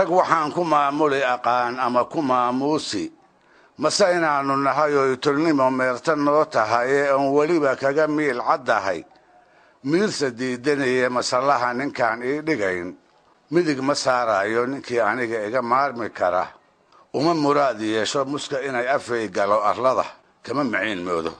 rag waxaan ku maamuli aqaan ama ku maamuusi mase inaannu nahay oo tolnimo meerta noo tahay ee aan weliba kaga miil caddahay miirsa diidanaya masallaha ninkaan ii dhigayn midig ma saaraayo ninkii aniga iga maarmi kara uma muraad yeesho muska inay afay galo arlada kama maciin moodo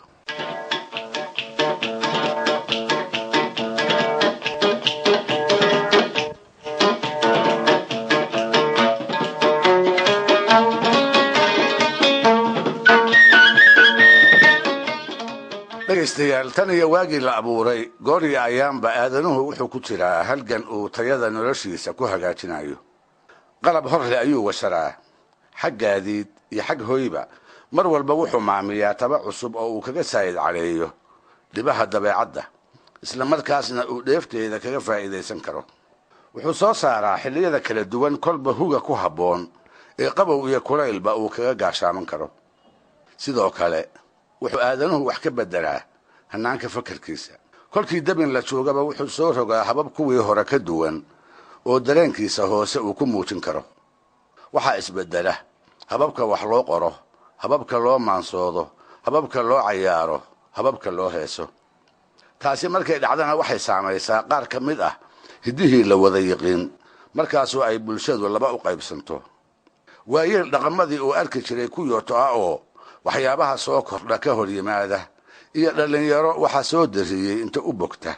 dhegaystayaal tan iyo waagii la abuuray goor iyo ayaanba aadanuhu wuxuu ku jiraa halgan uu tayada noloshiisa ku hagaajinayo qalab horle ayuu washaraa xag gaadiid iyo xag hoyba mar walba wuxuu maamiyaa taba cusub oo uu kaga saayid caleeyo dhibaha dabeecadda isla markaasna uu dheefteeda kaga faa'iidaysan karo wuxuu soo saaraa xilliyada kala duwan kolba huga ku habboon ee qabow iyo kulaylba uu kaga gaashaaman karo sidoo kale wuxuu aadanuhu wax ka beddelaa hannaanka fakarkiisa kolkii dabin la joogaba wuxuu soo rogaa habab kuwii hore ka duwan oo dareenkiisa hoose uu ku muujin karo waxaa isbeddela hababka wax loo qoro hababka loo maansoodo hababka loo cayaaro hababka loo heeso taasi markay dhacdana waxay saamaysaa qaar ka mid ah hiddihii la wada yiqiin markaasoo ay bulshadu laba u qaybsanto waayeel dhaqamadii uu arki jiray ku yooto ah oo waxyaabaha soo kordha ka hor yimaada iyo dhallinyaro waxaa soo dariyey inta u bogta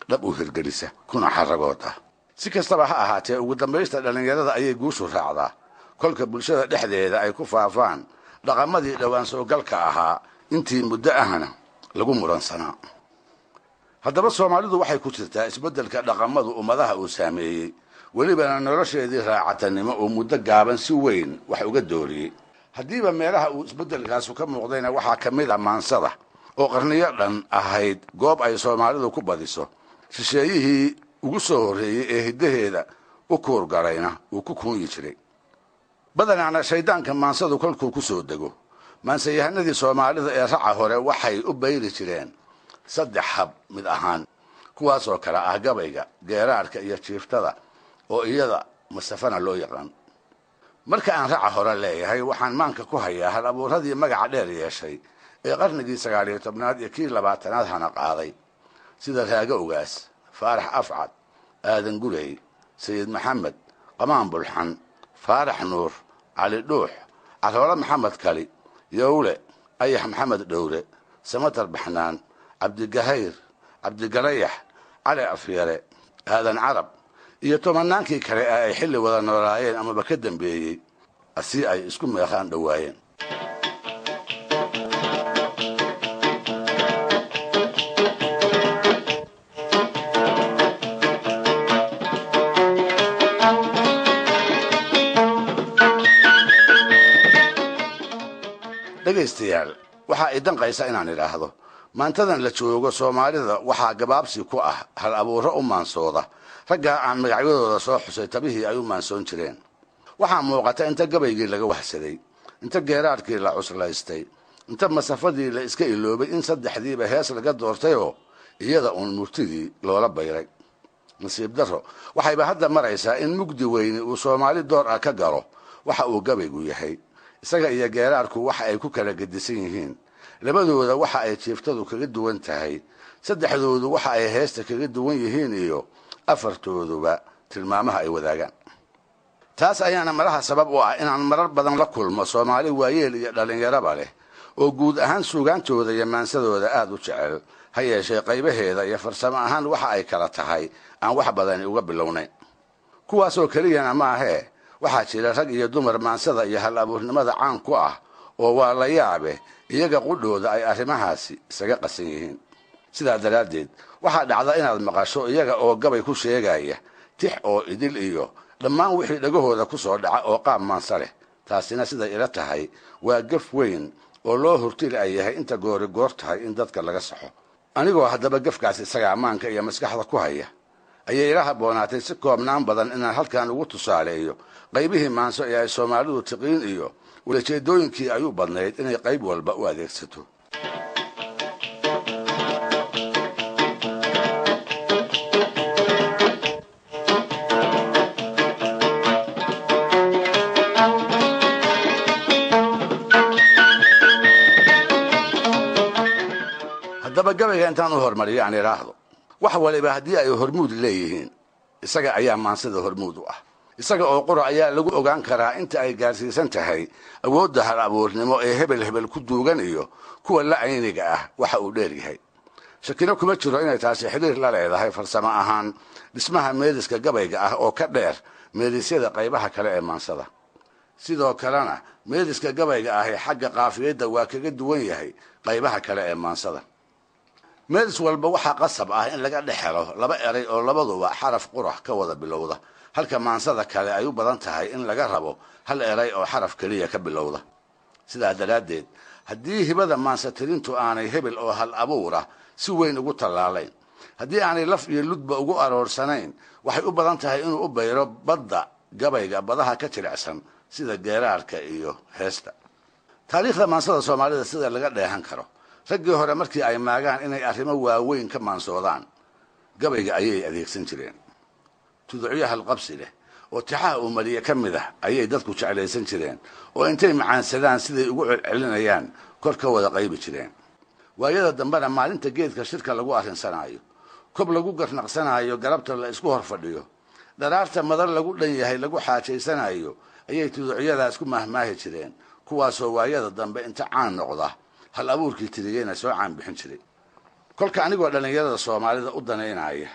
dhab u hirgelisa kuna xaragood ah si kastaba ha ahaatee ugu dambaysta dhallinyarada ayay guushu raacdaa kolka bulshada dhexdeeda ay ku faafaan dhaqamadii dhowaan soo galka ahaa intii muddo ahna lagu muransanaa haddaba soomaalidu waxay ku jirtaa isbeddelka dhaqamadu ummadaha uu saameeyey welibana nolosheedii raacatanimo oo muddo gaaban si weyn wax uga dooriyey haddiiba meelaha uu isbeddelkaasu ka muuqdayna waxaa ka mid ah maansada oo qarniyo dhan ahayd goob ay soomaalidu ku badiso shisheeyihii ugu soo horreeyey ee hiddaheeda u kuurgalayna uu ku kuunyi jiray badanaana shayddaanka maansadu kolkuu ku soo dego maansayahanadii soomaalida ee raca hore waxay u bayri jireen 3 hab mid ahaan kuwaasoo kale ah gabayga geeraarka iyo jiiftada oo iyada masafana loo yaqaan marka aan raca hore leeyahay waxaan maanka ku hayaa hal abuuradii magaca dheer yeeshay ee qarnigii 19aad iyo kii 20aad hana qaaday sida raaga ugaas faarax afcad aadan gurey sayid maxamed qamaan bulxan faarax nuur cali dhuux caroole maxamed kali yowle ayax maxamed dhowre samatar baxnaan cabdigahayr cabdigalayax cali afyare aadan carab iyo tobanaankii kale ee ay xilli wada noolaayeen amaba ka dambeeyey asii ay isku meeqaan dhowaayeen dhegaystayaal waxaa ay danqaysa inaan idhaahdo maantadan la joogo soomaalida waxaa gabaabsi ku ah hal abuuro u maansooda raggaa aan magacyadooda soo xusay tabihii ay u maansoon jireen waxaa muuqata inta gabaygii laga waxsaday inta geeraarkii la cuslaystay inta masafadii la iska iloobay in saddexdiiba hees laga doortayoo iyada uun murtidii loola bayray nasiib darro waxayba hadda maraysaa in mugdi weyni uu soomaali door ah ka galo waxa uu gabaygu yahay isaga iyo geeraarku waxa ay ku kala gedisan yihiin labadooda waxa ay jiiftadu kaga duwan tahay saddexdoodu waxa ay heesta kaga duwan yihiin iyo afartooduba tilmaamaha ay wadaagaan taas ayaana malaha sabab u ah inaan marar badan la kulmo soomaali waayeel iyo dhallinyaraba leh oo guud ahaan suugaantooda iyo maansadooda aad u jecel ha yeeshee qaybaheeda iyo farsamo ahaan waxa ay kala tahay aan wax badani uga bilownayn kuwaasoo keliyana maahee waxaa jira rag iyo dumar maansada iyo hal abuurnimada caan ku ah oo waa la yaabe iyaga qudhooda ay arrimahaasi isaga qasan yihiin sidaa daraaddeed waxaa dhacda inaad maqasho iyaga oo gabay ku sheegaya tix oo idil iyo dhammaan wixii dhagahooda ku soo dhaca oo qaab maansa leh taasina siday ila tahay waa gaf weyn oo loo hurtili ay yahay inta goori goor tahay in dadka laga saxo anigoo haddaba gafkaas isaga ammaanka iyo maskaxda ku haya ayay ila habboonaatay si koobnaan badan inaan halkan ugu tusaaleeyo qaybihii maanso ee ay soomaalidu tiqiin iyo ulajeedooyinkii ay u badnayd inay qayb walba u adeegsato haddaba gabayga intaan u hormariyo aan idhaahdo wax waliba haddii ay hormuud leeyihiin isaga ayaa maansida hormuud u ah. isaga oo qura ayaa lagu ogaan karaa inta ay gaarsiisan tahay awoodda hal abuurnimo ee hebel hebel ku duugan iyo kuwa la ayniga ah waxa uu dheeryahay. shakino kuma jiro inay taasi xiriir la leedahay farsamo ahaan dhismaha meeliska gabayga ah oo ka dheer meelisyada qaybaha kale ee maansada. sidoo kalena meeliska gabayga ah ee xagga qaafiyadda waa kaga duwan yahay qaybaha kale ee maansada. meelis walba waxaa qasab ah in laga dhex helo laba eray oo labaduba xaraf qura ka wada bilowda, halka maansada kale ay u badan tahay in laga rabo hal eray oo xaraf kaliya ka bilowda. sidaa daraaddeed haddii hibada maansatirintu aanay hebel oo hal abuura si weyn ugu tallaalayn, haddii aanay laf iyo ludba ugu aroorsanayn, waxay u badan tahay inuu u bayro badda gabayga badaha ka jilicsan sida geeraarka iyo heesta. taariikhda maansada soomaalida sida laga dheehan karo, raggii hore markii ay maagaan inay arrimo waaweyn ka maansoodaan gabayga ayay adeegsan jireen. tuducyo halqabsi leh oo tixaha uu mariye ka mid ah ayay dadku jeclaysan jireen oo intay macaansadaan siday ugu celcelinayaan kor ka wada qaybi jireen. waayada dambena maalinta geedka shirka lagu arrinsanaayo, kob lagu garnaqsanaayo, garabta la isku hor fadhiyo, dharaarta madar lagu dhan yahay lagu xaajaysanayo ayay tuducyadaas ku mahmaahi jireen, kuwaasoo waayada dambe inta caan noqda hal abuurkii tiriyeyna soo caan bixin jiray. kolka anigoo dhallinyarada soomaalida u danaynaya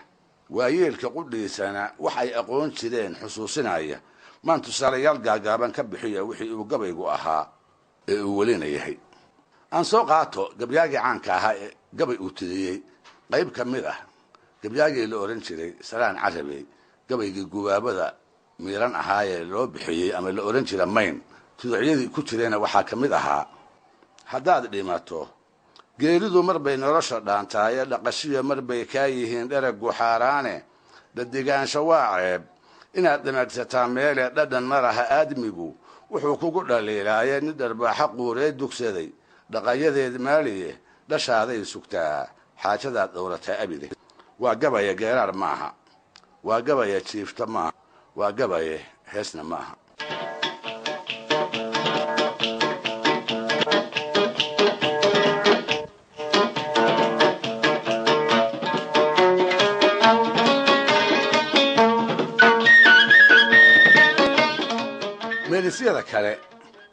waayeelka qudhiisana waxay aqoon jireen xusuusinaya maan tusaalayaal gaagaaban ka bixiya wixii uu gabaygu ahaa ee uu welina yahay. aan soo qaato gabyaagii caanka ahaa ee gabay uu tiriyey qayb ka mid ah, gabyaagii la oran jiray salaan carabey, gabaygii gubaabada miiran ahaayee loo bixiyey ama la oran jira mayn. tuducyadii ku jirayna waxaa ka mid ahaa: haddaad dhimato geeridu mar bay nolosha dhaantaaye, dhaqashiyo mar bay kaa yihiin dheragu xaaraane, dadigaansho waa ceeb inaad dhamagsataa meele dhadhan maraha aadmigu wuxuu kugu dhaliilaaye, nin dharbaaxa quuree dugsaday dhaqayadeed maaliye dhashaaday sugtaa xaajadaad dhowrataa abide. waa gabaya geeraar maaha, waa gabaya jiifta maaha, waa gabaye heesna maaha. meelisyada kale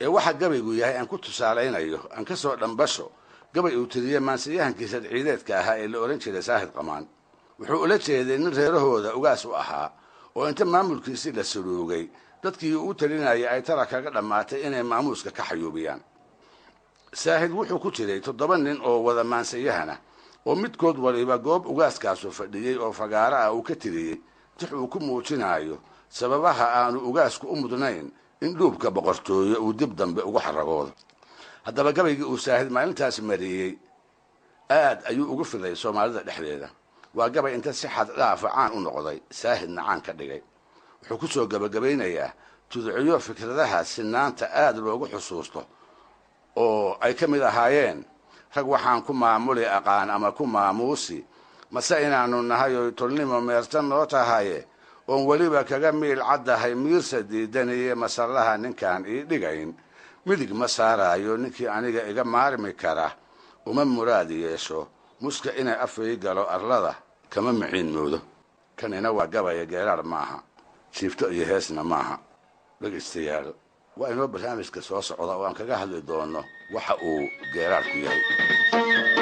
ee waxa gabaygu yahay aan ku tusaalaynayo aan ka soo dhambasho gabay uu tiriyey maansiyahankiisa ciideedka ahaa ee la oran jiray saahid qamaan. wuxuu ula jeeday nin reerahooda ugaas u ahaa oo inta maamulkiisii la saluugay dadkii uu talinayay ay tala kaga dhammaatay inay maamuuska ka xayuubiyaan. saahid wuxuu ku jiray 7 nin oo wada maansiyahana oo midkood waliba goob ugaaskaasu fadhiyey oo fagaara ah uu ka tiriyey tix uu ku muujinayo sababaha aanu ugaasku u mudnayn in dhuubka boqortooyo uu dib dambe ugu xaragoodo. haddaba gabaygii uu saahid maalintaas mariyey aad ayuu ugu fiday soomaalida dhexdeeda. waa gabay inta si xad dhaafa caan u noqday, saahidna caan ka dhigay. wuxuu ku soo gabagabaynayaa tuducyo fikradaha sinaanta aad loogu xusuusto oo ay ka mid ahaayeen: rag waxaan ku maamuli aqaan ama ku maamuusi, mase inaanu nahay oo tolnimo meertan noo tahaye, oon weliba kaga miil caddahay miirsa diidaniye masallaha ninkaan ii dhigayn, midig ma saaraayo ninkii aniga iga maarmi kara, uma muraadi yeesho muska inay afay galo arlada kama miciin moodo. kanina waa gabaya geeraar maaha, jiifto iyo heesna maaha. dhegaystayaal, waa inoo barnaamijka soo socda oo aan kaga hadli doono waxa uu geeraarku yahay.